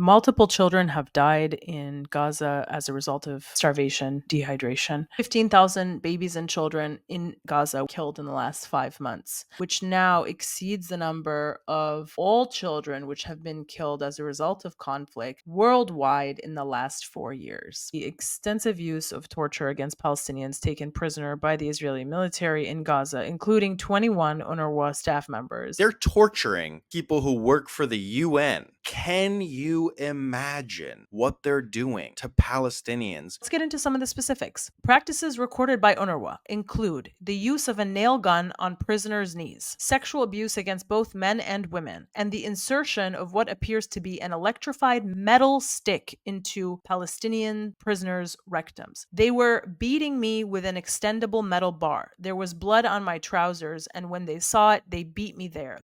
Multiple children have died in Gaza as a result of starvation, dehydration. 15,000 babies and children in Gaza killed in the last 5 months, which now exceeds the number of all children which have been killed as a result of conflict worldwide in the last 4 years. The extensive use of torture against Palestinians taken prisoner by the Israeli military in Gaza, including 21 UNRWA staff members. They're torturing people who work for the UN. Can you imagine what they're doing to Palestinians? Let's get into some of the specifics. Practices recorded by UNRWA include the use of a nail gun on prisoners' knees, sexual abuse against both men and women, and the insertion of what appears to be an electrified metal stick into Palestinian prisoners' rectums. They were beating me with an extendable metal bar. There was blood on my trousers, and when they saw it, they beat me there.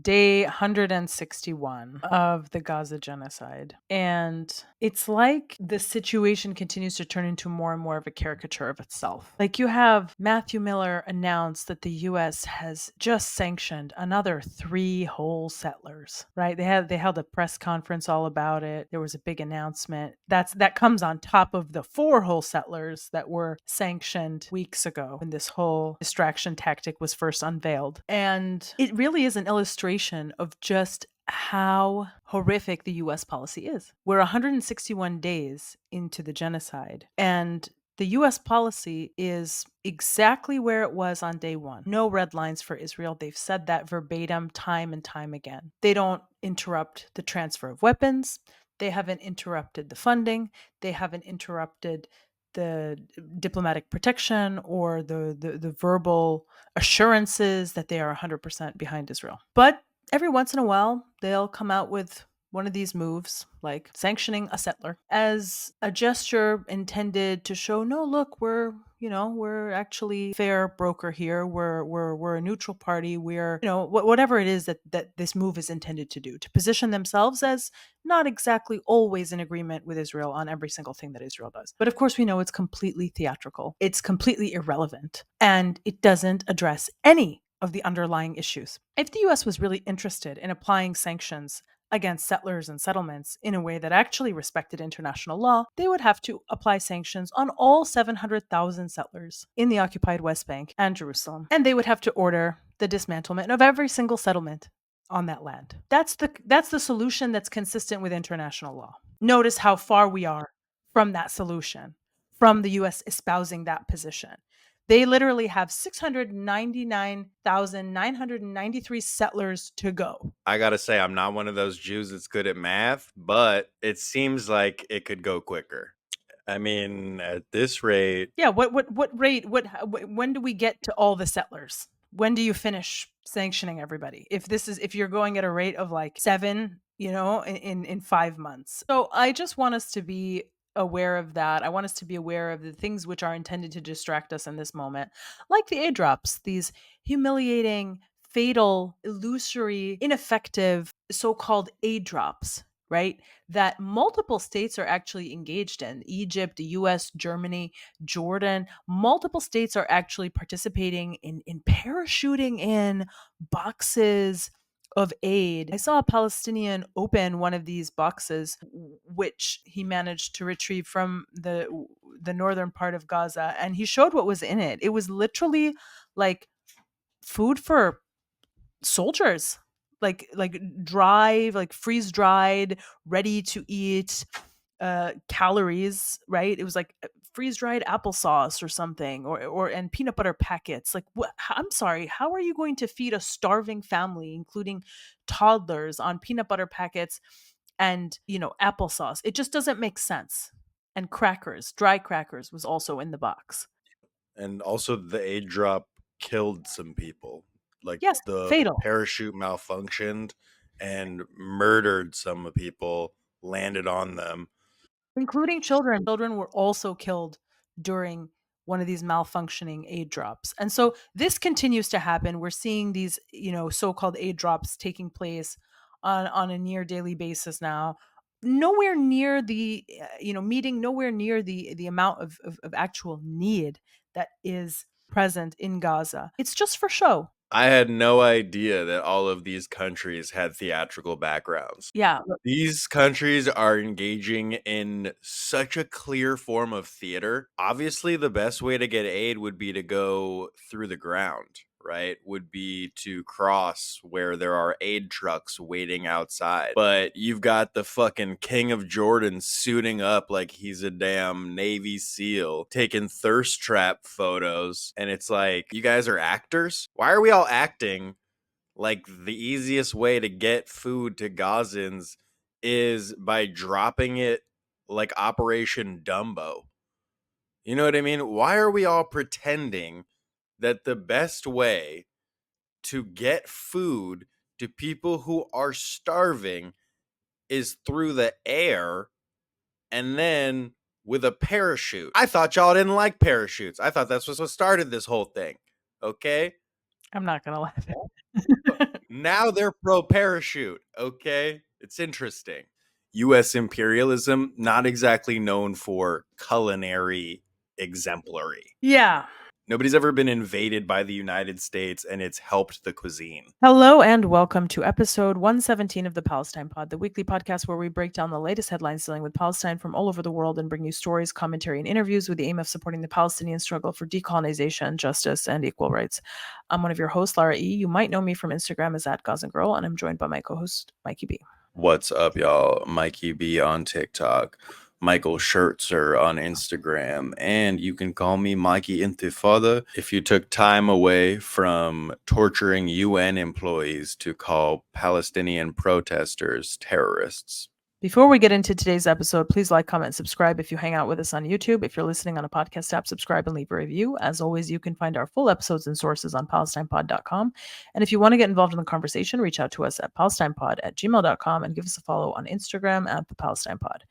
Day 161 of the Gaza genocide. And it's like the situation continues to turn into more and more of a caricature of itself. Like you have Matthew Miller announce that the US has just sanctioned another 3 whole settlers, right? They held a press conference all about it. There was a big announcement. That comes on top of the 4 whole settlers that were sanctioned weeks ago when this whole distraction tactic was first unveiled. And it really is an illustration of just how horrific the US policy is. We're 161 days into the genocide, and the US policy is exactly where it was on day one. No red lines for Israel. They've said that verbatim time and time again. They don't interrupt the transfer of weapons. They haven't interrupted the funding. They haven't interrupted the diplomatic protection or the verbal assurances that they are 100% behind Israel. But every once in a while, they'll come out with one of these moves, like sanctioning a settler, as a gesture intended to show, no, look, we're actually fair broker here. We're a neutral party. We're, whatever it is that this move is intended to do, to position themselves as not exactly always in agreement with Israel on every single thing that Israel does. But of course, we know it's completely theatrical. It's completely irrelevant, and it doesn't address any of the underlying issues. If the US was really interested in applying sanctions against settlers and settlements in a way that actually respected international law, they would have to apply sanctions on all 700,000 settlers in the occupied West Bank and Jerusalem. And they would have to order the dismantlement of every single settlement on that land. That's the solution that's consistent with international law. Notice how far we are from that solution, from the US espousing that position. They literally have 699,993 settlers to go. I gotta say, I'm not one of those Jews that's good at math, but it seems like it could go quicker. I mean, at this rate. Yeah, what rate? When do we get to all the settlers? When do you finish sanctioning everybody? If you're going at a rate of like 7, in 5 months. So I just want us to be aware of that. I want us to be aware of the things which are intended to distract us in this moment, like the aid drops, these humiliating, fatal, illusory, ineffective so-called aid drops, right? That multiple states are actually engaged in. Egypt, the US, Germany, Jordan, multiple states are actually participating in parachuting in boxes of aid. I saw a Palestinian open one of these boxes, which he managed to retrieve from the northern part of Gaza, and he showed what was in it. It was literally like food for soldiers, like dry, like freeze dried, ready to eat calories, right? It was like freeze dried applesauce or something, or and peanut butter packets. Like, what? I'm sorry, how are you going to feed a starving family, including toddlers, on peanut butter packets and applesauce? It just doesn't make sense. And crackers, dry crackers, was also in the box. And also, the aid drop killed some people. Like, Yes, the fatal. parachute malfunctioned and murdered some people, landed on them. Including children. Children were also killed during one of these malfunctioning aid drops. And so this continues to happen. We're seeing these, so-called aid drops taking place on a near daily basis now. Nowhere near meeting nowhere near the amount of actual need that is present in Gaza. It's just for show. I had no idea that all of these countries had theatrical backgrounds. Yeah. These countries are engaging in such a clear form of theater. Obviously, the best way to get aid would be to go through the ground, right? Would be to cross where there are aid trucks waiting outside. But you've got the fucking King of Jordan suiting up like he's a damn Navy SEAL, taking thirst trap photos. And it's like, you guys are actors? Why are we all acting like the easiest way to get food to Gazans is by dropping it like Operation Dumbo? You know what I mean? Why are we all pretending that the best way to get food to people who are starving is through the air and then with a parachute? I thought y'all didn't like parachutes. I thought that's what started this whole thing. Okay? I'm not going to laugh at it. Now they're pro parachute. Okay? It's interesting. US imperialism, not exactly known for culinary exemplary. Yeah. Nobody's ever been invaded by the United States and it's helped the cuisine. Hello and welcome to episode 117 of the Palestine Pod, the weekly podcast where we break down the latest headlines dealing with Palestine from all over the world and bring you stories, commentary, and interviews with the aim of supporting the Palestinian struggle for decolonization, justice, and equal rights. I'm one of your hosts, Lara E. You might know me from Instagram as @GazaGirl, and I'm joined by my co-host, Mikey B. What's up, y'all? Mikey B on TikTok, Michael Schertzer on Instagram, and you can call me Mikey Intifada if you took time away from torturing UN employees to call Palestinian protesters terrorists. Before we get into today's episode, please like, comment, and subscribe if you hang out with us on YouTube. If you're listening on a podcast app, subscribe and leave a review. As always, you can find our full episodes and sources on PalestinePod.com. And if you want to get involved in the conversation, reach out to us at PalestinePod@gmail.com and give us a follow on Instagram at the Palestine Pod.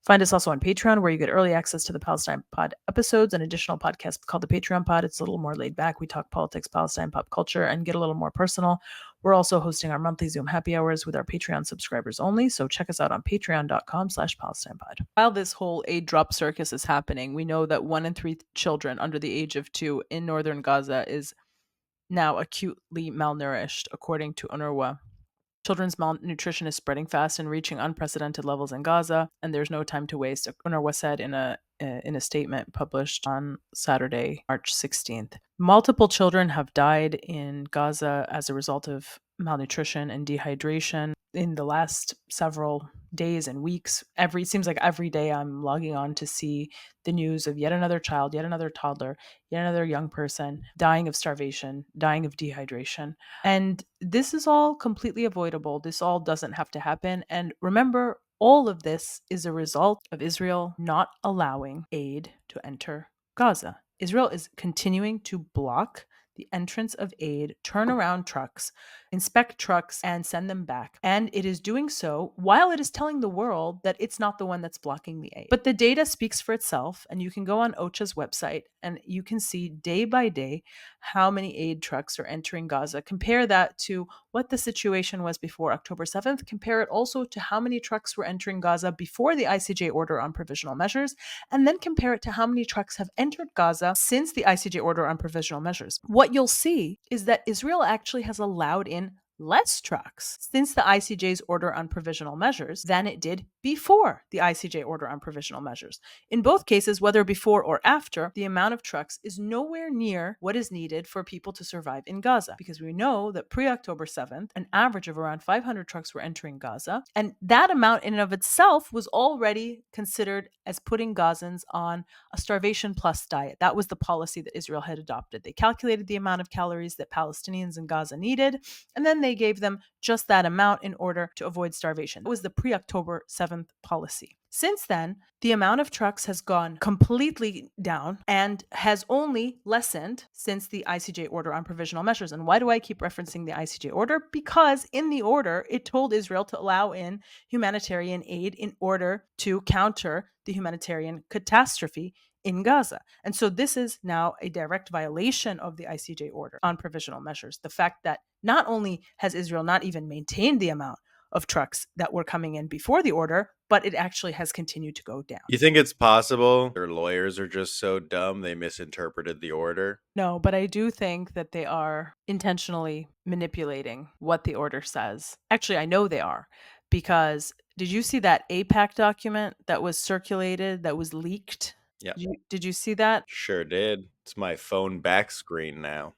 Find us also on Patreon, where you get early access to the Palestine Pod episodes, an additional podcast called the Patreon Pod. It's a little more laid back. We talk politics, Palestine, pop culture, and get a little more personal. We're also hosting our monthly Zoom happy hours with our Patreon subscribers only, so check us out on patreon.com/PalestinePod. While this whole aid drop circus is happening, we know that 1 in 3 children under the age of 2 in northern Gaza is now acutely malnourished, according to UNRWA. Children's malnutrition is spreading fast and reaching unprecedented levels in Gaza, and there's no time to waste, UNRWA said in a statement published on Saturday, March 16th. Multiple children have died in Gaza as a result of malnutrition and dehydration in the last several days and weeks. It seems like every day I'm logging on to see the news of yet another child, yet another toddler, yet another young person dying of starvation, dying of dehydration. And this is all completely avoidable. This all doesn't have to happen. And remember, all of this is a result of Israel not allowing aid to enter Gaza. Israel is continuing to block the entrance of aid, turn around trucks, inspect trucks, and send them back. And it is doing so while it is telling the world that it's not the one that's blocking the aid. But the data speaks for itself, and you can go on OCHA's website and you can see day by day how many aid trucks are entering Gaza. Compare that to what the situation was before October 7th. Compare it also to how many trucks were entering Gaza before the ICJ order on provisional measures, and then compare it to how many trucks have entered Gaza since the ICJ order on provisional measures. What you'll see is that Israel actually has allowed in less trucks since the ICJ's order on provisional measures than it did before the ICJ order on provisional measures. In both cases, whether before or after, the amount of trucks is nowhere near what is needed for people to survive in Gaza, because we know that pre-October 7th, an average of around 500 trucks were entering Gaza, and that amount in and of itself was already considered as putting Gazans on a starvation plus diet. That was the policy that Israel had adopted. They calculated the amount of calories that Palestinians in Gaza needed, and then they gave them just that amount in order to avoid starvation. That was the pre-October 7th policy. Since then, the amount of trucks has gone completely down and has only lessened since the ICJ order on provisional measures. And why do I keep referencing the ICJ order? Because in the order, it told Israel to allow in humanitarian aid in order to counter the humanitarian catastrophe in Gaza. And so this is now a direct violation of the ICJ order on provisional measures. The fact that not only has Israel not even maintained the amount of trucks that were coming in before the order, but it actually has continued to go down. You think it's possible their lawyers are just so dumb they misinterpreted the order? No, but I do think that they are intentionally manipulating what the order says. Actually, I know they are, because did you see that APAC document that was circulated, that was leaked? Yeah, Did you see that? sure did. It's my phone back screen now.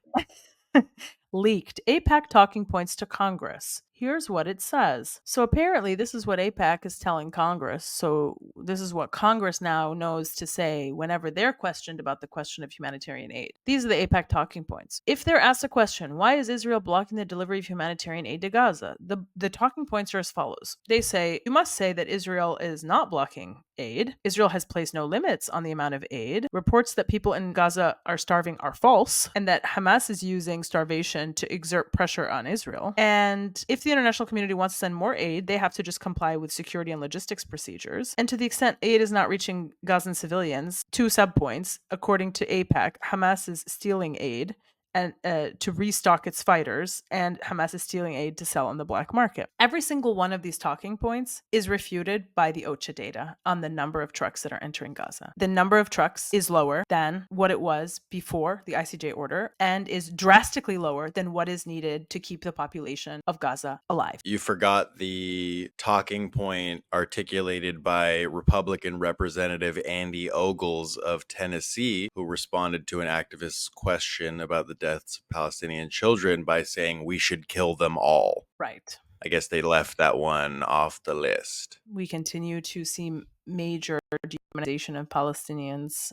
Leaked APAC talking points to Congress. Here's what it says. So apparently, this is what APAC is telling Congress. So this is what Congress now knows to say whenever they're questioned about the question of humanitarian aid. These are the APAC talking points. If they're asked a question, why is Israel blocking the delivery of humanitarian aid to Gaza? The talking points are as follows. They say, you must say that Israel is not blocking aid. Israel has placed no limits on the amount of aid. Reports that people in Gaza are starving are false, and that Hamas is using starvation to exert pressure on Israel. And if the international community wants to send more aid, they have to just comply with security and logistics procedures. And to the extent aid is not reaching Gazan civilians, 2 subpoints, according to APAC, Hamas is stealing aid and to restock its fighters, and Hamas is stealing aid to sell on the black market. Every single one of these talking points is refuted by the OCHA data on the number of trucks that are entering Gaza. The number of trucks is lower than what it was before the ICJ order and is drastically lower than what is needed to keep the population of Gaza alive. You forgot the talking point articulated by Republican Representative Andy Ogles of Tennessee, who responded to an activist's question about the deaths of Palestinian children by saying we should kill them all. Right. I guess they left that one off the list. We continue to see major dehumanization of Palestinians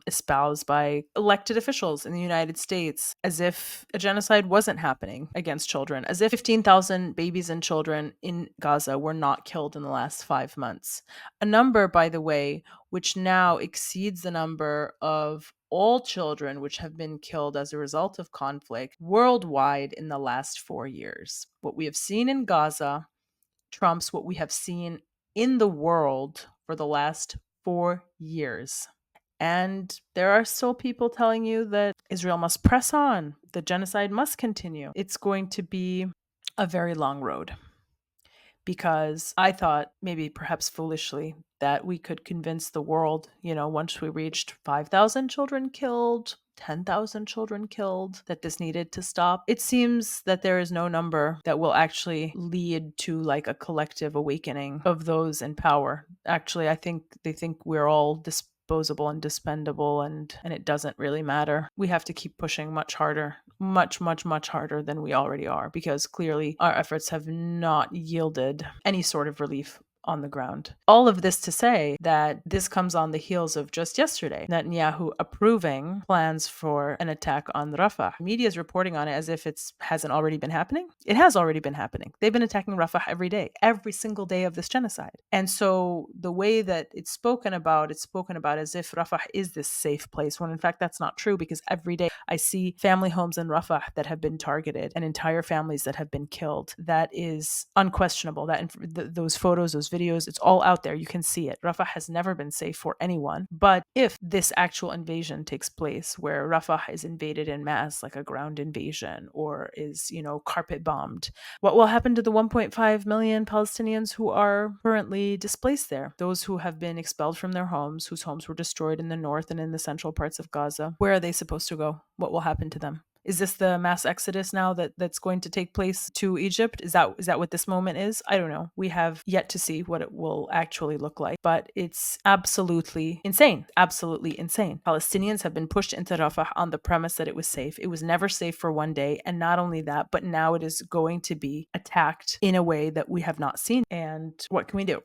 espoused by elected officials in the United States, as if a genocide wasn't happening against children, as if 15,000 babies and children in Gaza were not killed in the last 5 months. A number, by the way, which now exceeds the number of all children which have been killed as a result of conflict worldwide in the last 4 years. What we have seen in Gaza trumps what we have seen in the world for the last 4 years. And there are still people telling you that Israel must press on, the genocide must continue. It's going to be a very long road, because I thought, maybe perhaps foolishly, that we could convince the world, once we reached 5,000 children killed, 10,000 children killed, that this needed to stop. It seems that there is no number that will actually lead to like a collective awakening of those in power. Actually, I think they think we're all disposable and dispendable, and it doesn't really matter. We have to keep pushing much harder, much harder than we already are, because clearly our efforts have not yielded any sort of relief on the ground. All of this to say that this comes on the heels of just yesterday, Netanyahu approving plans for an attack on Rafah. Media is reporting on it as if it hasn't already been happening. It has already been happening. They've been attacking Rafah every day, every single day of this genocide. And so the way that it's spoken about as if Rafah is this safe place, when in fact that's not true, because every day I see family homes in Rafah that have been targeted and entire families that have been killed. That is unquestionable. Those photos, those videos, it's all out there. You can see it. Rafah has never been safe for anyone. But if this actual invasion takes place, where Rafah is invaded en masse, like a ground invasion, or is, carpet bombed, what will happen to the 1.5 million Palestinians who are currently displaced there? Those who have been expelled from their homes, whose homes were destroyed in the north and in the central parts of Gaza. Where are they supposed to go? What will happen to them? Is this the mass exodus now that's going to take place to Egypt? Is that what this moment is? I don't know. We have yet to see what it will actually look like, but it's absolutely insane. Absolutely insane. Palestinians have been pushed into Rafah on the premise that it was safe. It was never safe for one day, and not only that, but now it is going to be attacked in a way that we have not seen. And what can we do?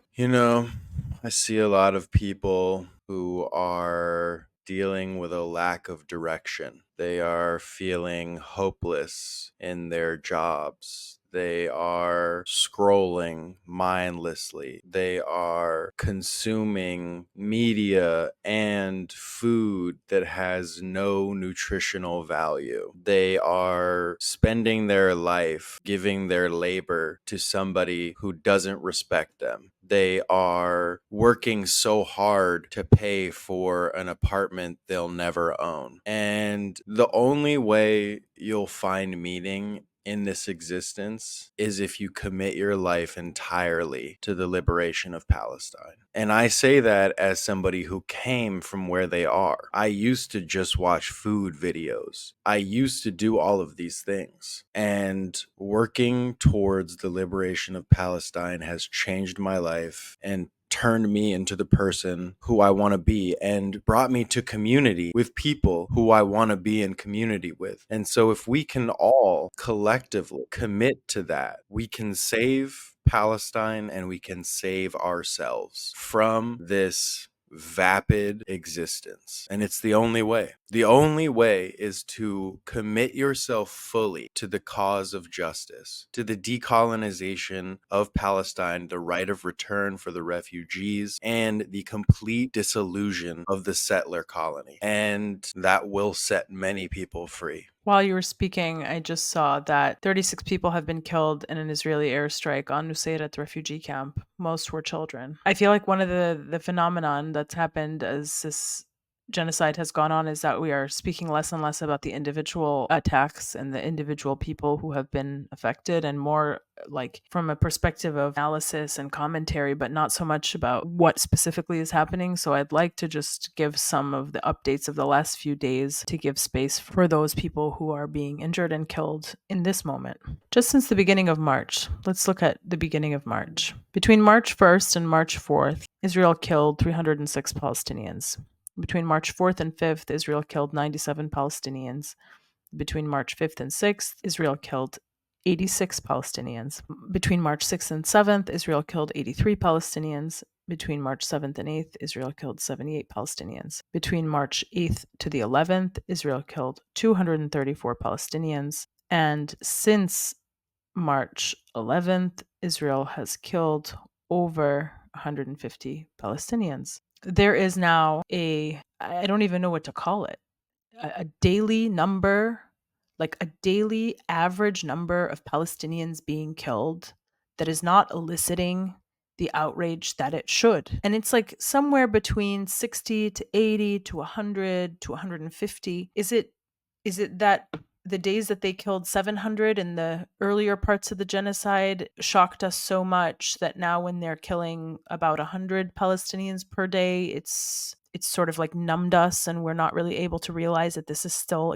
I see a lot of people who are dealing with a lack of direction. They are feeling hopeless in their jobs. They are scrolling mindlessly. They are consuming media and food that has no nutritional value. They are spending their life giving their labor to somebody who doesn't respect them. They are working so hard to pay for an apartment they'll never own. And the only way you'll find meaning in this existence is if you commit your life entirely to the liberation of Palestine. And I say that as somebody who came from where they are. I used to just watch food videos. I used to do all of these things. And working towards the liberation of Palestine has changed my life and turned me into the person who I want to be and brought me to community with people who I want to be in community with. And so if we can all collectively commit to that, we can save Palestine and we can save ourselves from this vapid existence. And it's the only way. The only way is to commit yourself fully to the cause of justice, to the decolonization of Palestine, the right of return for the refugees, and the complete dissolution of the settler colony. And that will set many people free. While you were speaking, I just saw that 36 people have been killed in an Israeli airstrike on Nusayrat refugee camp. Most were children. I feel like one of the phenomenon that's happened as this genocide has gone on is that we are speaking less and less about the individual attacks and the individual people who have been affected, and more like from a perspective of analysis and commentary, but not so much about what specifically is happening. So I'd like to just give some of the updates of the last few days to give space for those people who are being injured and killed in this moment. Just since the beginning of March, let's look at the beginning of March. Between March 1st and March 4th, Israel killed 306 Palestinians. Between March 4th and 5th, Israel killed 97 Palestinians. Between March 5th and 6th, Israel killed 86 Palestinians. Between March 6th and 7th, Israel killed 83 Palestinians. Between March 7th and 8th, Israel killed 78 Palestinians. Between March 8th to the 11th, Israel killed 234 Palestinians. And since March 11th, Israel has killed over 150 Palestinians. There is now I don't even know what to call it, a daily number, like a daily average number of Palestinians being killed that is not eliciting the outrage that it should. And it's like somewhere between 60 to 80 to 100 to 150. Is it that the days that they killed 700 in the earlier parts of the genocide shocked us so much that now when they're killing about 100 Palestinians per day, it's sort of like numbed us, and we're not really able to realize that this is still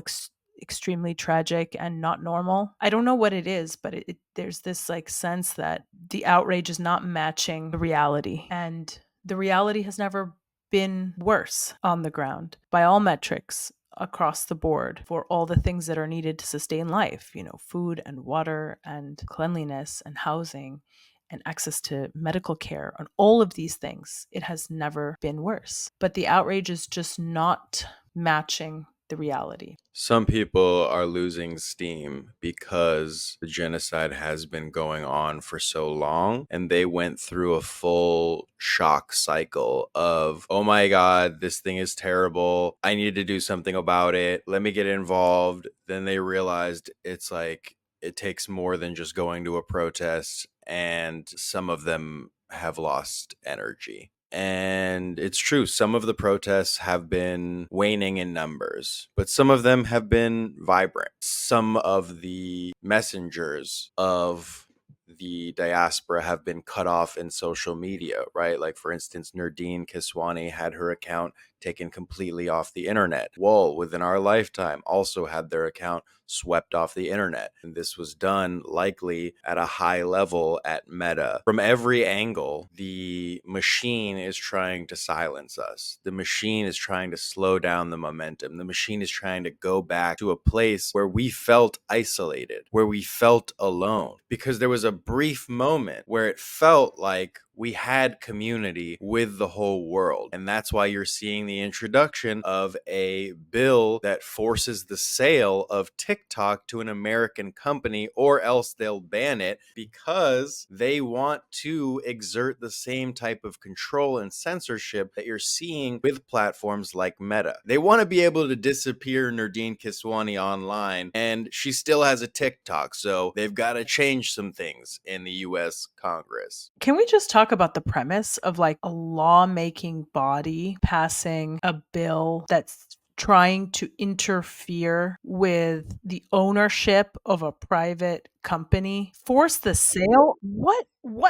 extremely tragic and not normal. I don't know what it is, but there's this like sense that the outrage is not matching the reality, and the reality has never been worse on the ground by all metrics across the board for all the things that are needed to sustain life, food and water and cleanliness and housing and access to medical care, and all of these things. It has never been worse. But the outrage is just not matching the reality. Some people are losing steam because the genocide has been going on for so long, and they went through a full shock cycle of, oh my God, this thing is terrible. I need to do something about it. Let me get involved. Then they realized it's like it takes more than just going to a protest, and some of them have lost energy. And it's true, some of the protests have been waning in numbers, but some of them have been vibrant. Some of the messengers of the diaspora have been cut off in social media, right? Like, for instance, Nurdine Kiswani had her account taken completely off the internet. Wool, within our lifetime, also had their account swept off the internet. And this was done likely at a high level at Meta. From every angle, the machine is trying to silence us. The machine is trying to slow down the momentum. The machine is trying to go back to a place where we felt isolated, where we felt alone, because there was a brief moment where it felt like we had community with the whole world. And that's why you're seeing the introduction of a bill that forces the sale of TikTok to an American company, or else they'll ban it, because they want to exert the same type of control and censorship that you're seeing with platforms like Meta. They want to be able to disappear Nurdine Kiswani online, and she still has a TikTok, so they've got to change some things in the US Congress. Can we just talk about the premise of like a lawmaking body passing a bill that's trying to interfere with the ownership of a private company, force the sale. What?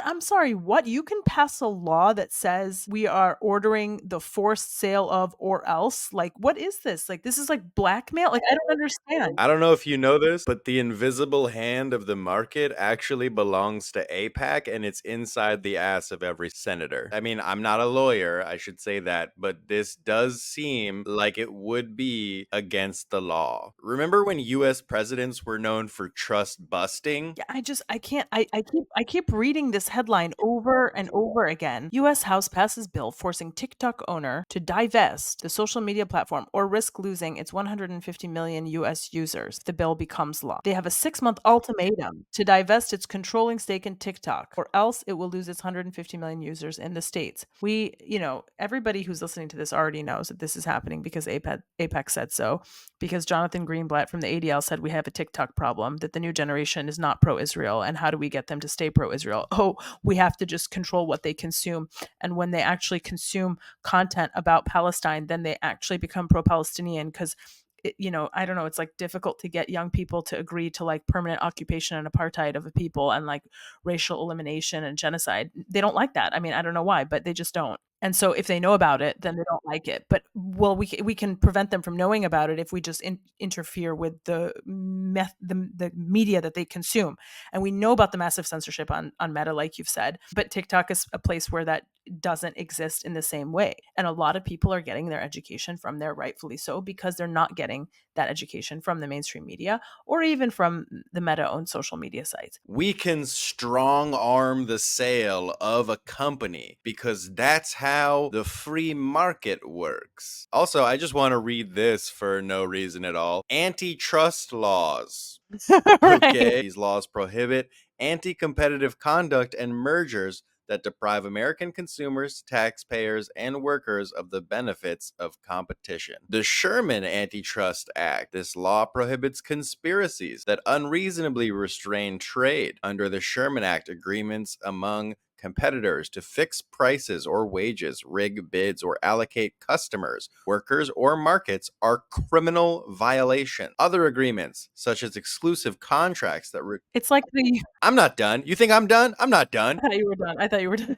I'm sorry, what? You can pass a law that says we are ordering the forced sale of or else? Like, what is this? Like, this is like blackmail? Like, I don't understand. I don't know if you know this, but the invisible hand of the market actually belongs to APAC and it's inside the ass of every senator. I mean, I'm not a lawyer, I should say that, but this does seem like it would be against the law. Remember when US presidents were known for trust busting? Yeah, I can't I keep reading this headline over and over again. US House passes bill forcing TikTok owner to divest the social media platform or risk losing its 150 million US users if the bill becomes law. They have a 6-month ultimatum to divest its controlling stake in TikTok or else it will lose its 150 million users in the States. Everybody who's listening to this already knows that this is happening because APEC said so, because Jonathan Greenblatt from the ADL said we have a TikTok problem, that the new generation is not pro-Israel, and how do we get them to stay pro-Israel? Oh, we have to just control what they consume. And when they actually consume content about Palestine, then they actually become pro-Palestinian because I don't know, it's like difficult to get young people to agree to like permanent occupation and apartheid of a people and like racial elimination and genocide. They don't like that. I mean, I don't know why, but they just don't. And so if they know about it, then they don't like it. But well, we can prevent them from knowing about it if we just interfere with the media that they consume. And we know about the massive censorship on Meta, like you've said. But TikTok is a place where that doesn't exist in the same way. And a lot of people are getting their education from there, rightfully so, because they're not getting that education from the mainstream media or even from the Meta owned social media sites. We can strong arm the sale of a company because that's how the free market works. Also, I just want to read this for no reason at all. Antitrust laws. Right. Okay. These laws prohibit anti-competitive conduct and mergers that deprive American consumers, taxpayers, and workers of the benefits of competition. The Sherman Antitrust Act. This law prohibits conspiracies that unreasonably restrain trade. Under the Sherman Act, agreements among competitors to fix prices or wages, rig bids, or allocate customers, workers, or markets are criminal violation. Other agreements, such as exclusive contracts that It's like I'm not done. You think I'm done? I'm not done. I thought you were done. I thought you were done.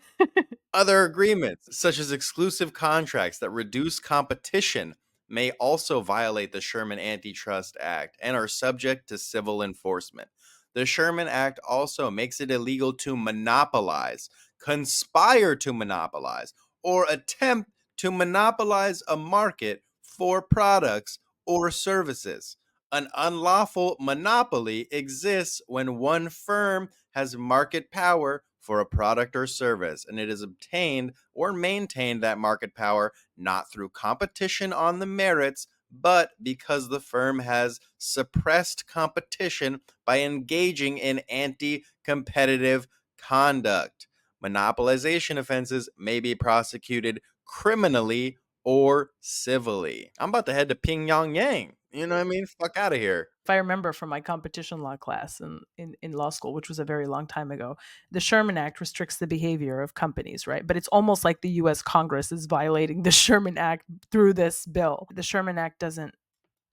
Other agreements, such as exclusive contracts that reduce competition, may also violate the Sherman Antitrust Act and are subject to civil enforcement. The Sherman Act also makes it illegal to monopolize, conspire to monopolize, or attempt to monopolize a market for products or services. An unlawful monopoly exists when one firm has market power for a product or service, and it is obtained or maintained that market power not through competition on the merits, but because the firm has suppressed competition by engaging in anti competitive conduct. Monopolization offenses may be prosecuted criminally or civilly. I'm about to head to Pyongyang. You know what I mean? Fuck out of here. If I remember from my competition law class in law school, which was a very long time ago, the Sherman Act restricts the behavior of companies, right? But it's almost like the US Congress is violating the Sherman Act through this bill. The Sherman Act doesn't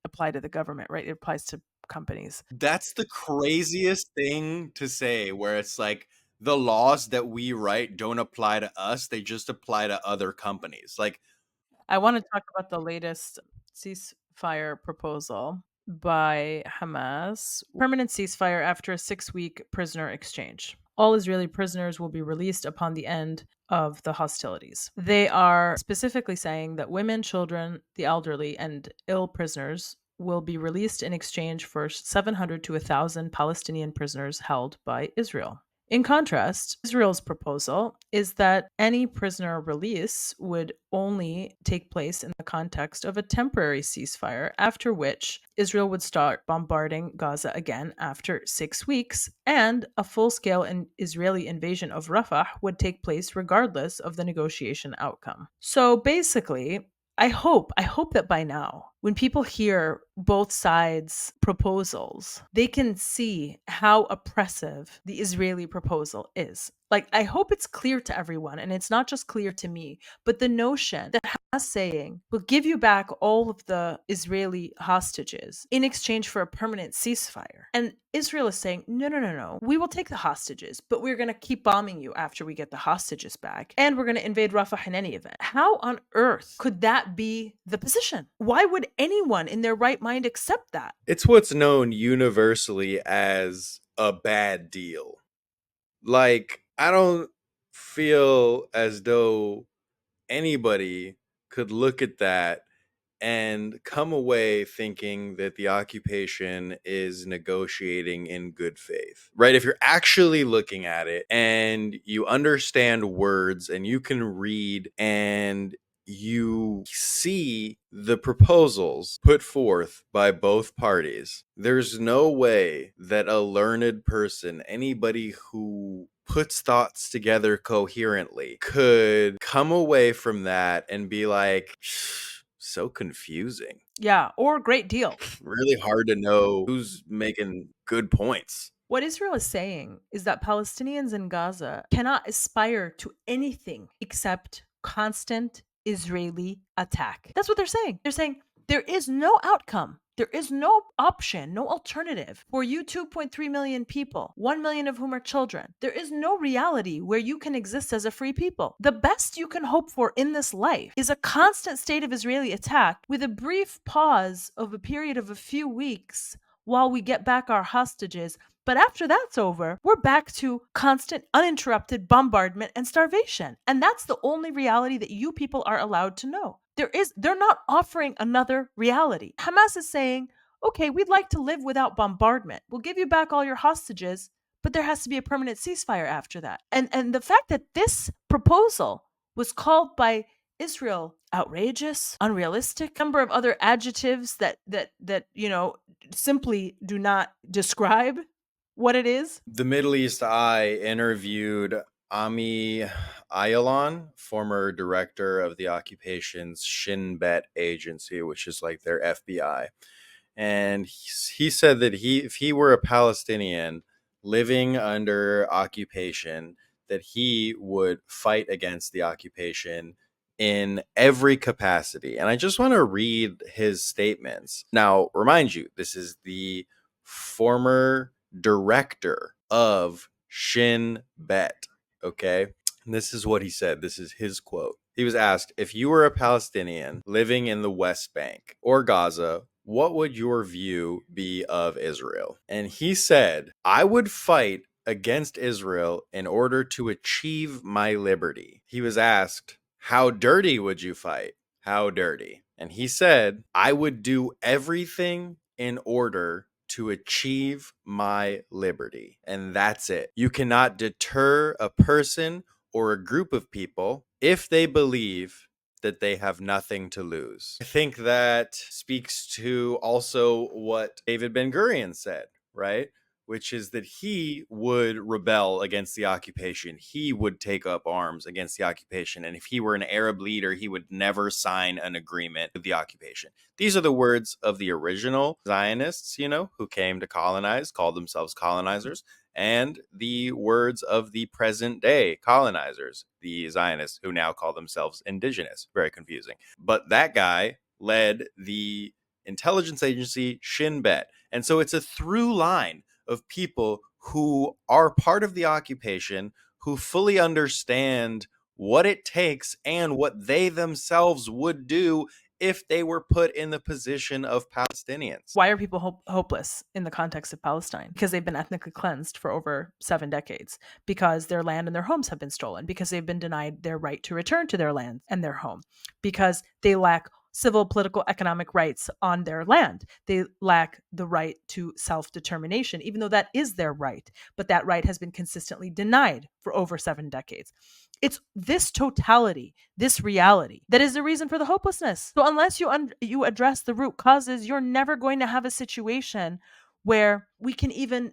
apply to the government, right? It applies to companies. That's the craziest thing to say, where it's like the laws that we write don't apply to us, they just apply to other companies. Like, I want to talk about the latest ceasefire proposal by Hamas. Permanent ceasefire after a 6-week prisoner exchange. All Israeli prisoners will be released upon the end of the hostilities. They are specifically saying that women, children, the elderly, and ill prisoners will be released in exchange for 700 to 1,000 Palestinian prisoners held by Israel. In contrast, Israel's proposal is that any prisoner release would only take place in the context of a temporary ceasefire, after which Israel would start bombarding Gaza again after 6 weeks, and a full scale Israeli invasion of Rafah would take place regardless of the negotiation outcome. So basically, I hope that by now, when people hear both sides' proposals, they can see how oppressive the Israeli proposal is. Like, I hope it's clear to everyone, and it's not just clear to me, but the notion that Us saying, we'll give you back all of the Israeli hostages in exchange for a permanent ceasefire. And Israel is saying, no, no, no, no. We will take the hostages, but we're going to keep bombing you after we get the hostages back. And we're going to invade Rafah in any event. How on earth could that be the position? Why would anyone in their right mind accept that? It's what's known universally as a bad deal. Like, I don't feel as though anybody could look at that and come away thinking that the occupation is negotiating in good faith, right? If you're actually looking at it and you understand words and you can read and you see the proposals put forth by both parties, there's no way that a learned person, anybody who puts thoughts together coherently, could come away from that and be like, so confusing. Yeah, or great deal. Really hard to know who's making good points. What Israel is saying is that Palestinians in Gaza cannot aspire to anything except constant Israeli attack. That's what they're saying. They're saying there is no outcome. There is no option, no alternative for you 2.3 million people, 1 million of whom are children. There is no reality where you can exist as a free people. The best you can hope for in this life is a constant state of Israeli attack with a brief pause of a period of a few weeks while we get back our hostages. But after that's over, we're back to constant, uninterrupted bombardment and starvation. And that's the only reality that you people are allowed to know. They're not offering another reality. Hamas is saying, okay, we'd like to live without bombardment. We'll give you back all your hostages, but there has to be a permanent ceasefire after that. And the fact that this proposal was called by Israel outrageous, unrealistic, number of other adjectives that simply do not describe what it is. The Middle East Eye interviewed Ami Ayalon, former director of the occupation's Shin Bet agency, which is like their FBI. And he said that if he were a Palestinian living under occupation, that he would fight against the occupation in every capacity. And I just want to read his statements. Now, remind you, this is the former director of Shin Bet. Okay. And this is what he said. This is his quote. He was asked, if you were a Palestinian living in the West Bank or Gaza, what would your view be of Israel? And he said, I would fight against Israel in order to achieve my liberty. He was asked, how dirty would you fight? How dirty? And he said, I would do everything in order to achieve my liberty. And that's it. You cannot deter a person or a group of people if they believe that they have nothing to lose. I think that speaks to also what David Ben-Gurion said, right? Which is that he would rebel against the occupation. He would take up arms against the occupation. And if he were an Arab leader, he would never sign an agreement with the occupation. These are the words of the original Zionists, who came to colonize, called themselves colonizers, and the words of the present day colonizers, the Zionists, who now call themselves indigenous. Very confusing. But that guy led the intelligence agency Shin Bet. And so it's a through line of people who are part of the occupation, who fully understand what it takes and what they themselves would do if they were put in the position of Palestinians. Why are people hopeless in the context of Palestine? Because they've been ethnically cleansed for over 7 decades, because their land and their homes have been stolen, because they've been denied their right to return to their land and their home, because they lack civil, political, economic rights on their land. They lack the right to self-determination, even though that is their right. But that right has been consistently denied for over 7 decades. It's this totality, this reality, that is the reason for the hopelessness. So unless you address the root causes, you're never going to have a situation where we can even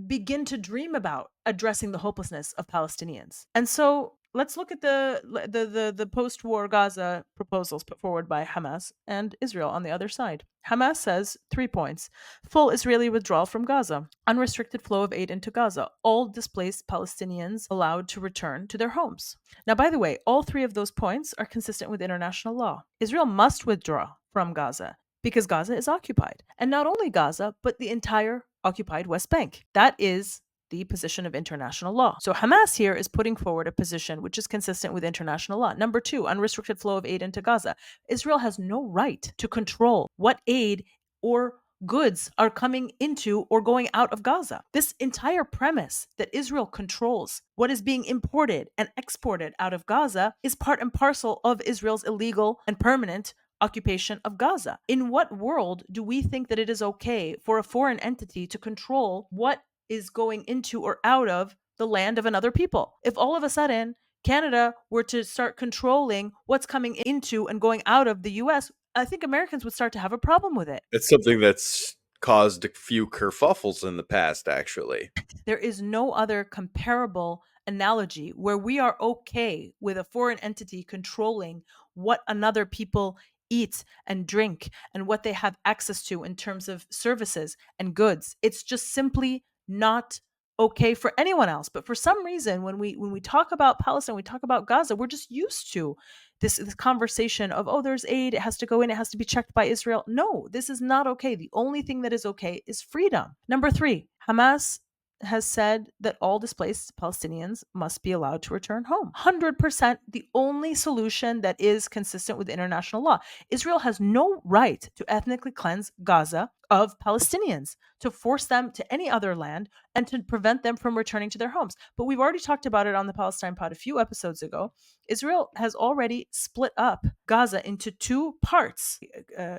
begin to dream about addressing the hopelessness of Palestinians. And so Let's look at the post-war Gaza proposals put forward by Hamas and Israel on the other side. Hamas says 3 points: full Israeli withdrawal from Gaza, unrestricted flow of aid into Gaza, all displaced Palestinians allowed to return to their homes. Now, by the way, all three of those points are consistent with international law. Israel must withdraw from Gaza because Gaza is occupied, and not only Gaza, but the entire occupied West Bank. That is the position of international law. So Hamas here is putting forward a position which is consistent with international law. Number two, unrestricted flow of aid into Gaza. Israel has no right to control what aid or goods are coming into or going out of Gaza. This entire premise that Israel controls what is being imported and exported out of Gaza is part and parcel of Israel's illegal and permanent occupation of Gaza. In what world do we think that it is okay for a foreign entity to control what is going into or out of the land of another people? If all of a sudden Canada were to start controlling what's coming into and going out of the US, I think Americans would start to have a problem with it. It's something that's caused a few kerfuffles in the past, actually. There is no other comparable analogy where we are okay with a foreign entity controlling what another people eat and drink and what they have access to in terms of services and goods. It's just simply not okay for anyone else. But for some reason, when we talk about Palestine, we talk about Gaza, we're just used to this conversation of, oh, there's aid, it has to go in, it has to be checked by Israel. No, this is not okay. The only thing that is okay is freedom. Number three, Hamas has said that all displaced Palestinians must be allowed to return home. 100% the only solution that is consistent with international law. Israel has no right to ethnically cleanse Gaza of Palestinians, to force them to any other land, and to prevent them from returning to their homes. But we've already talked about it on the Palestine Pod a few episodes ago. Israel has already split up Gaza into two parts,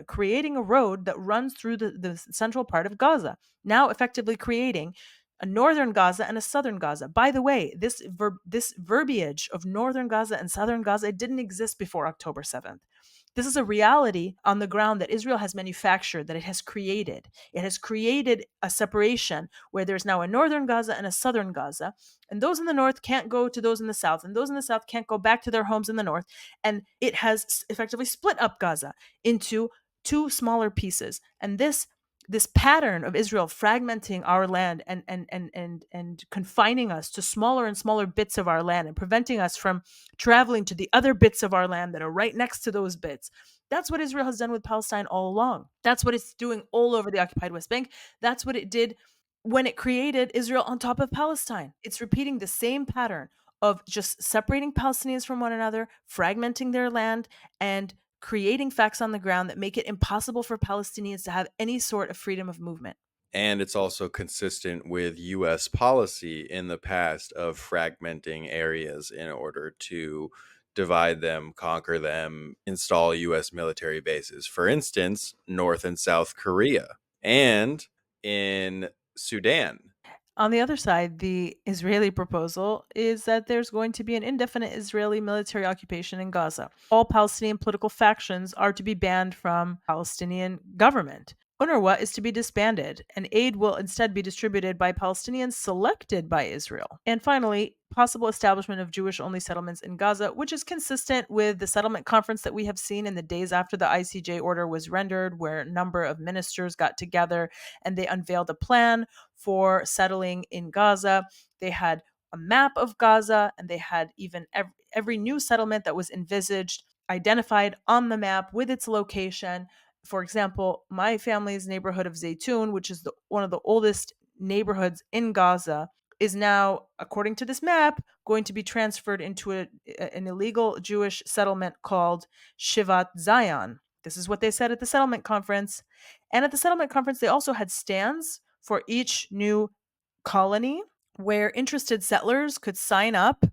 creating a road that runs through the central part of Gaza, now effectively creating a northern Gaza and a southern Gaza. By the way, this verbiage of northern Gaza and southern Gaza, it didn't exist before October 7th. This is a reality on the ground that Israel has manufactured, that it has created. It has created a separation where there's now a northern Gaza and a southern Gaza, and those in the north can't go to those in the south, and those in the south can't go back to their homes in the north. And it has effectively split up Gaza into two smaller pieces. And this pattern of Israel fragmenting our land and confining us to smaller and smaller bits of our land and preventing us from traveling to the other bits of our land that are right next to those bits. That's what Israel has done with Palestine all along. That's what it's doing all over the occupied West Bank. That's what it did when it created Israel on top of Palestine. It's repeating the same pattern of just separating Palestinians from one another, fragmenting their land, and creating facts on the ground that make it impossible for Palestinians to have any sort of freedom of movement. And it's also consistent with U.S. policy in the past of fragmenting areas in order to divide them, conquer them, install U.S. military bases. For instance, North and South Korea, and in Sudan. On the other side, the Israeli proposal is that there's going to be an indefinite Israeli military occupation in Gaza. All Palestinian political factions are to be banned from Palestinian government. UNRWA is to be disbanded, and aid will instead be distributed by Palestinians selected by Israel. And finally, possible establishment of Jewish only settlements in Gaza, which is consistent with the settlement conference that we have seen in the days after the ICJ order was rendered, where a number of ministers got together and they unveiled a plan for settling in Gaza. They had a map of Gaza, and they had even every new settlement that was envisaged identified on the map with its location. For example, my family's neighborhood of Zaytun, which is one of the oldest neighborhoods in Gaza, is now, according to this map, going to be transferred into an illegal Jewish settlement called Shivat Zion. This is what they said at the settlement conference. And at the settlement conference, they also had stands for each new colony where interested settlers could sign up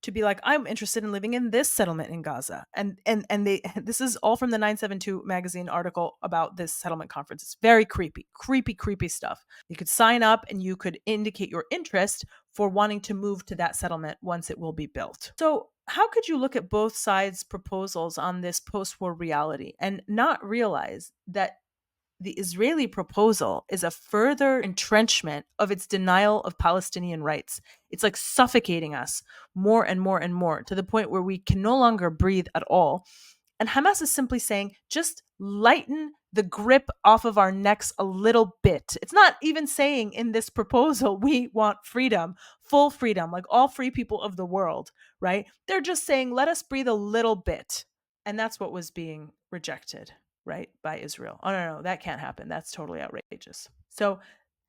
to be like, I'm interested in living in this settlement in Gaza. And they this is all from the 972 magazine article about this settlement conference. It's very creepy stuff. You could sign up and you could indicate your interest for wanting to move to that settlement once it will be built. So how could you look at both sides' proposals on this post-war reality and not realize that the Israeli proposal is a further entrenchment of its denial of Palestinian rights. It's like suffocating us more and more and more to the point where we can no longer breathe at all. And Hamas is simply saying, just lighten the grip off of our necks a little bit. It's not even saying in this proposal, we want freedom, full freedom, like all free people of the world, right? They're just saying, let us breathe a little bit. And that's what was being rejected, right, by Israel. Oh, no, that can't happen. That's totally outrageous. So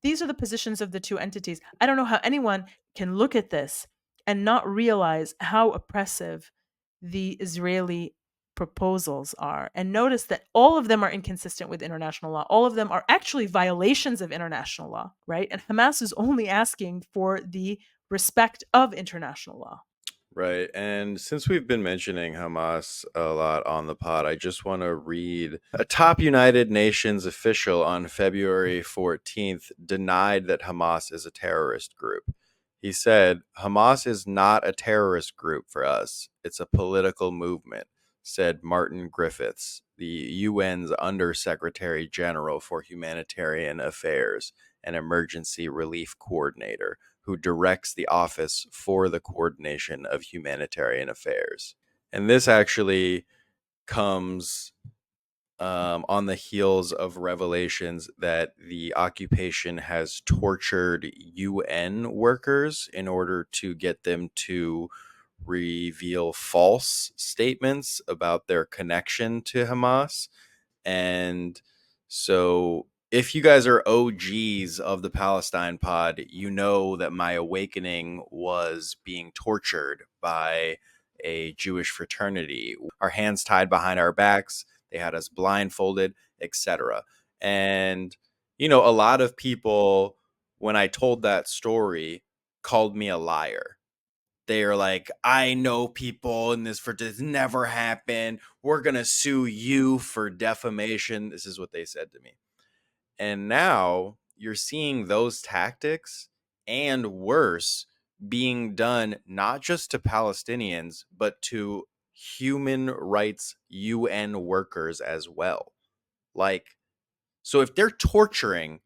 these are the positions of the two entities. I don't know how anyone can look at this and not realize how oppressive the Israeli proposals are. And notice that all of them are inconsistent with international law. All of them are actually violations of international law, right? And Hamas is only asking for the respect of international law. Right. And since we've been mentioning Hamas a lot on the pod, I just want to read a top United Nations official on February 14th denied that Hamas is a terrorist group. He said, Hamas is not a terrorist group for us. It's a political movement, said Martin Griffiths, the UN's Undersecretary General for Humanitarian Affairs and Emergency Relief Coordinator, who directs the Office for the Coordination of Humanitarian Affairs. And this actually comes on the heels of revelations that the occupation has tortured UN workers in order to get them to reveal false statements about their connection to Hamas. And so, if you guys are OGs of the Palestine Pod, you know that my awakening was being tortured by a Jewish fraternity. Our hands tied behind our backs, they had us blindfolded, etc. And, a lot of people, when I told that story, called me a liar. They are like, I know people in this for this never happened. We're gonna sue you for defamation. This is what they said to me. And now you're seeing those tactics and worse being done not just to Palestinians, but to human rights UN workers as well. Like, so if they're torturing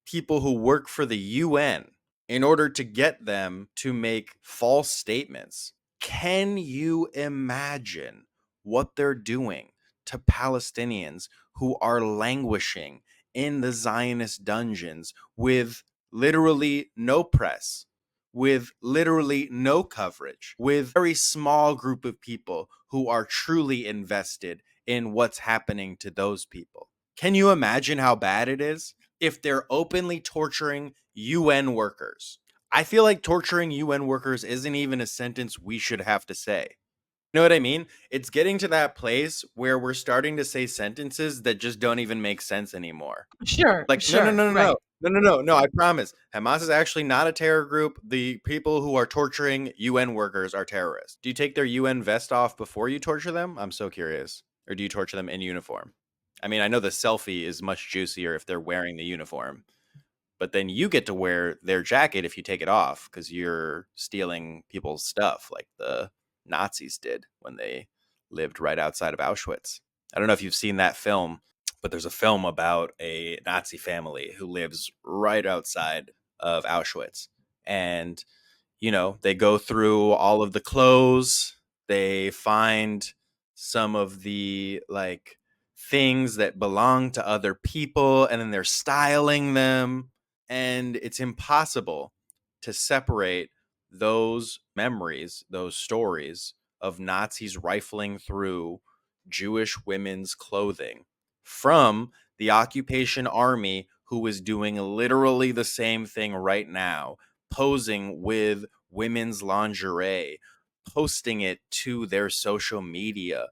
people who work for the UN in order to get them to make false statements, can you imagine what they're doing to Palestinians who are languishing in the Zionist dungeons with literally no press, with literally no coverage, with a very small group of people who are truly invested in what's happening to those people? Can you imagine how bad it is if they're openly torturing UN workers? I feel like torturing UN workers isn't even a sentence we should have to say. You know what I mean? It's getting to that place where we're starting to say sentences that just don't even make sense anymore. Sure, Like, no, no, sure, no, no, no. right. No, no, no, no, I promise. Hamas is actually not a terror group. The people who are torturing UN workers are terrorists. Do you take their UN vest off before you torture them? I'm so curious. Or do you torture them in uniform? I mean, I know the selfie is much juicier if they're wearing the uniform, but then you get to wear their jacket if you take it off because you're stealing people's stuff like the Nazis did when they lived right outside of Auschwitz. I don't know if you've seen that film, but there's a film about a Nazi family who lives right outside of Auschwitz. And, they go through all of the clothes, they find some of the things that belong to other people, and then they're styling them. And it's impossible to separate those memories, those stories of Nazis rifling through Jewish women's clothing from the occupation army, who is doing literally the same thing right now, posing with women's lingerie, posting it to their social media.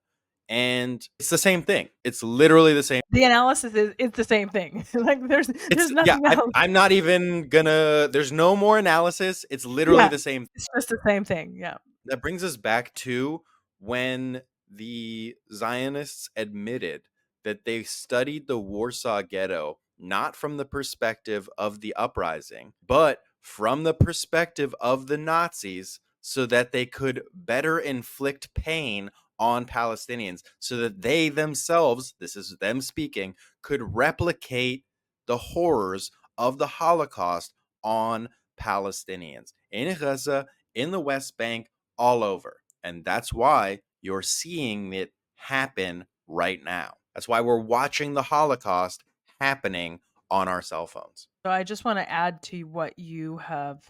And it's the same thing. It's literally the same. The analysis is it's the same thing. Like It's there's yeah. nothing else. I'm not even gonna. There's no more analysis. It's literally Yeah, the same. it's just the same thing. Yeah. That brings us back to when the Zionists admitted that they studied the Warsaw Ghetto not from the perspective of the uprising, but from the perspective of the Nazis, so that they could better inflict pain on Palestinians so that they themselves, this is them speaking, could replicate the horrors of the Holocaust on Palestinians in Gaza, in the West Bank, all over. And that's why you're seeing it happen right now. That's why we're watching the Holocaust happening on our cell phones. So I just want to add to what you have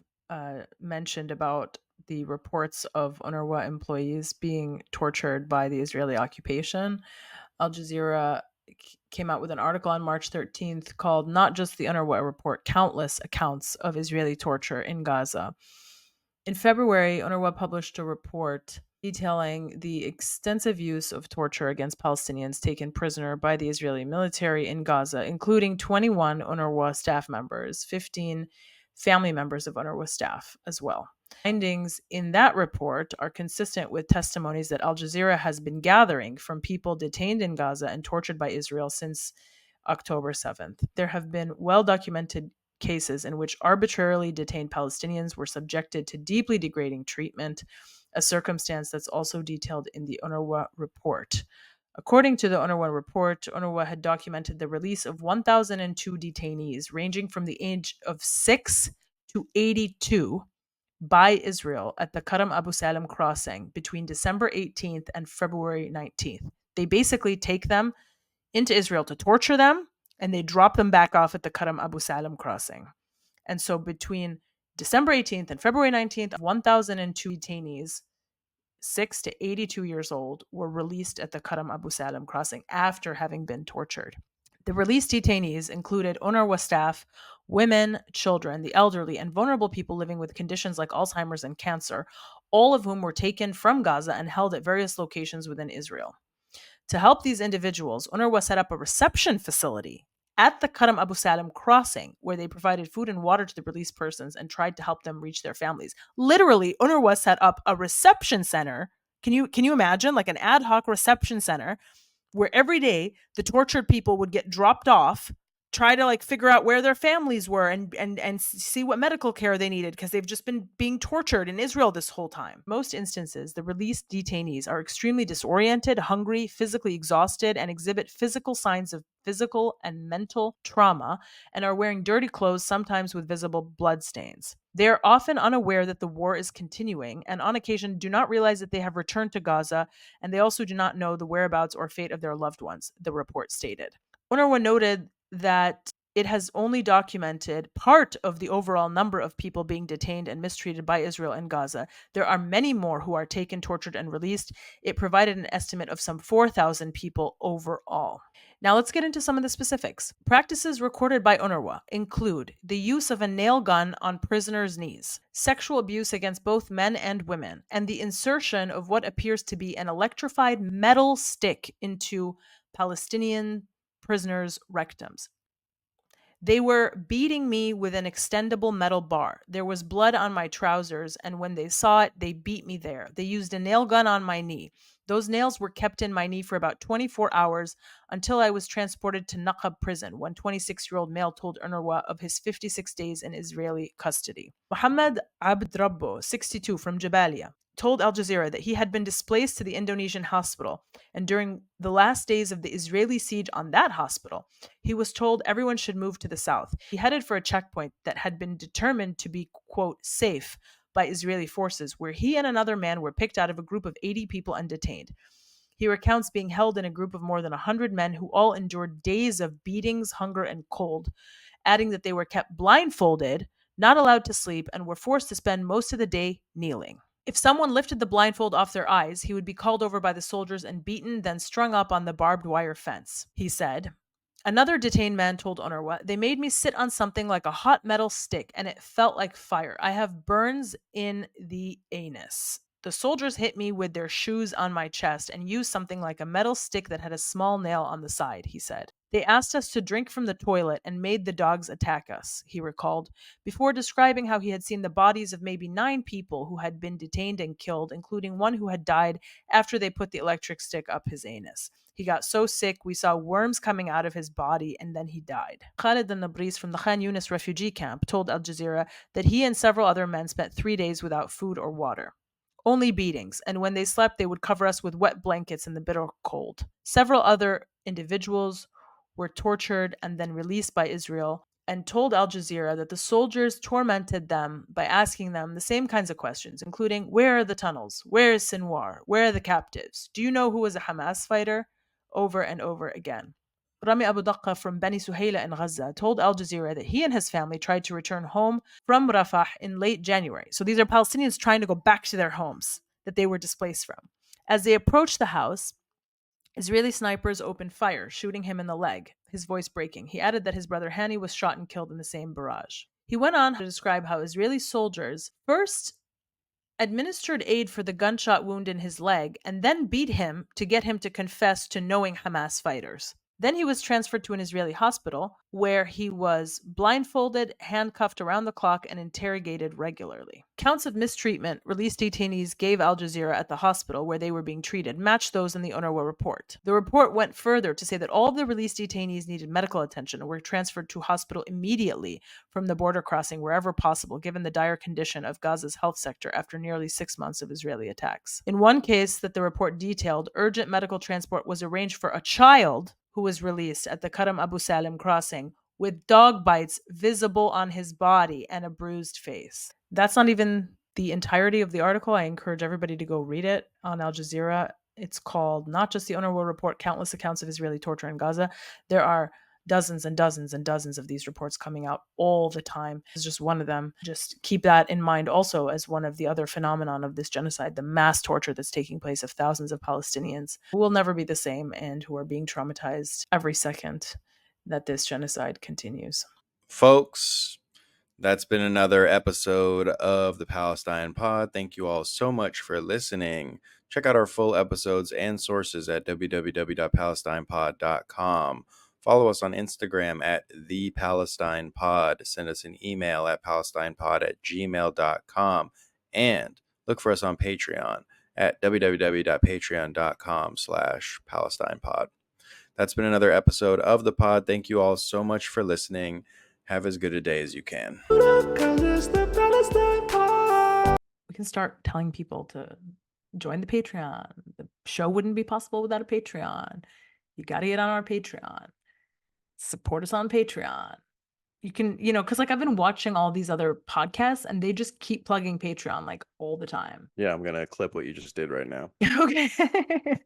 mentioned about the reports of UNRWA employees being tortured by the Israeli occupation. Al Jazeera came out with an article on March 13th called Not Just the UNRWA Report, Countless Accounts of Israeli Torture in Gaza. In February, UNRWA published a report detailing the extensive use of torture against Palestinians taken prisoner by the Israeli military in Gaza, including 21 UNRWA staff members, 15 family members of UNRWA staff as well. Findings in that report are consistent with testimonies that Al Jazeera has been gathering from people detained in Gaza and tortured by Israel since October 7th. There have been well documented cases in which arbitrarily detained Palestinians were subjected to deeply degrading treatment, a circumstance that's also detailed in the UNRWA report. According to the UNRWA report, UNRWA had documented the release of 1,002 detainees ranging from the age of 6 to 82 by Israel at the Karam Abu Salam crossing between December 18th and February 19th. They basically take them into Israel to torture them, and they drop them back off at the Karam Abu Salam crossing. And so between December 18th and February 19th, 1,002 detainees, 6 to 82 years old, were released at the Karam Abu Salam crossing after having been tortured. The released detainees included UNRWA staff, women, children, the elderly, and vulnerable people living with conditions like Alzheimer's and cancer, all of whom were taken from Gaza and held at various locations within Israel. To help these individuals, UNRWA set up a reception facility at the Karam Abu Salam crossing where they provided food and water to the released persons and tried to help them reach their families. Literally, UNRWA set up a reception center. Can you imagine, like an ad hoc reception center where every day the tortured people would get dropped off, try to like figure out where their families were and see what medical care they needed because they've just been being tortured in Israel this whole time. Most instances, the released detainees are extremely disoriented, hungry, physically exhausted, and exhibit physical signs of physical and mental trauma and are wearing dirty clothes, sometimes with visible blood stains. They are often unaware that the war is continuing and on occasion do not realize that they have returned to Gaza, and they also do not know the whereabouts or fate of their loved ones, the report stated. UNRWA noted that it has only documented part of the overall number of people being detained and mistreated by Israel in Gaza. There are many more who are taken, tortured, and released. It provided an estimate of some 4,000 people overall. Now let's get into some of the specifics. Practices recorded by UNRWA include the use of a nail gun on prisoners' knees, sexual abuse against both men and women, and the insertion of what appears to be an electrified metal stick into Palestinian prisoners' rectums. They were beating me with an extendable metal bar. There was blood on my trousers, and when they saw it, they beat me there. They used a nail gun on my knee. Those nails were kept in my knee for about 24 hours until I was transported to Naqab prison, when 26-year-old male told UNRWA of his 56 days in Israeli custody. Mohammed Abd Rabbo, 62, from Jabalia, told Al Jazeera that he had been displaced to the Indonesian hospital, and during the last days of the Israeli siege on that hospital, he was told everyone should move to the south. He headed for a checkpoint that had been determined to be, quote, safe by Israeli forces, where he and another man were picked out of a group of 80 people and detained. He recounts being held in a group of more than 100 men who all endured days of beatings, hunger, and cold, adding that they were kept blindfolded, not allowed to sleep, and were forced to spend most of the day kneeling. If someone lifted the blindfold off their eyes, he would be called over by the soldiers and beaten, then strung up on the barbed wire fence, he said. Another detained man told UNRWA, they made me sit on something like a hot metal stick, and it felt like fire. I have burns in the anus. The soldiers hit me with their shoes on my chest and used something like a metal stick that had a small nail on the side, he said. They asked us to drink from the toilet and made the dogs attack us, he recalled, before describing how he had seen the bodies of maybe 9 people who had been detained and killed, including one who had died after they put the electric stick up his anus. He got so sick, we saw worms coming out of his body, and then he died. Khalid al-Nabris from the Khan Yunis refugee camp told Al Jazeera that he and several other men spent 3 days without food or water. only beatings, and when they slept, they would cover us with wet blankets in the bitter cold. Several other individuals were tortured and then released by Israel and told Al Jazeera that the soldiers tormented them by asking them the same kinds of questions, including where are the tunnels? Where is Sinwar? Where are the captives? Do you know who was a Hamas fighter? Over and over again. Rami Abu Daqqa from Bani Suhaila in Gaza told Al Jazeera that he and his family tried to return home from Rafah in late January. So these are Palestinians trying to go back to their homes that they were displaced from. As they approached the house, Israeli snipers opened fire, shooting him in the leg, his voice breaking. He added that his brother Hani was shot and killed in the same barrage. He went on to describe how Israeli soldiers first administered aid for the gunshot wound in his leg and then beat him to get him to confess to knowing Hamas fighters. Then he was transferred to an Israeli hospital where he was blindfolded, handcuffed around the clock, and interrogated regularly. Counts of mistreatment released detainees gave Al Jazeera at the hospital where they were being treated matched those in the UNRWA report. The report went further to say that all of the released detainees needed medical attention and were transferred to hospital immediately from the border crossing wherever possible, given the dire condition of Gaza's health sector after nearly 6 months of Israeli attacks. In one case that the report detailed, urgent medical transport was arranged for a child who was released at the Karam Abu Salim crossing with dog bites visible on his body and a bruised face. That's not even the entirety of the article. I encourage everybody to go read it on Al Jazeera. It's called Not Just the UNRWA Report, Countless Accounts of Israeli Torture in Gaza. There are dozens and dozens and dozens of these reports coming out all the time. It's just one of them. Just keep that in mind also as one of the other phenomenon of this genocide, the mass torture that's taking place of thousands of Palestinians who will never be the same and who are being traumatized every second that this genocide continues. Folks, that's been another episode of the Palestine Pod. Thank you all so much for listening. Check out our full episodes and sources at www.palestinepod.com. Follow us on Instagram at The Palestine Pod. Send us an email at palestinepod@gmail.com. And look for us on Patreon at www.patreon.com/PalestinePod. That's been another episode of the pod. Thank you all so much for listening. Have as good a day as you can. We can start telling people to join the Patreon. The show wouldn't be possible without a Patreon. You got to get on our Patreon. Support us on Patreon. You can, because like I've been watching all these other podcasts and they just keep plugging Patreon like all the time. Yeah, I'm going to clip what you just did right now. Okay.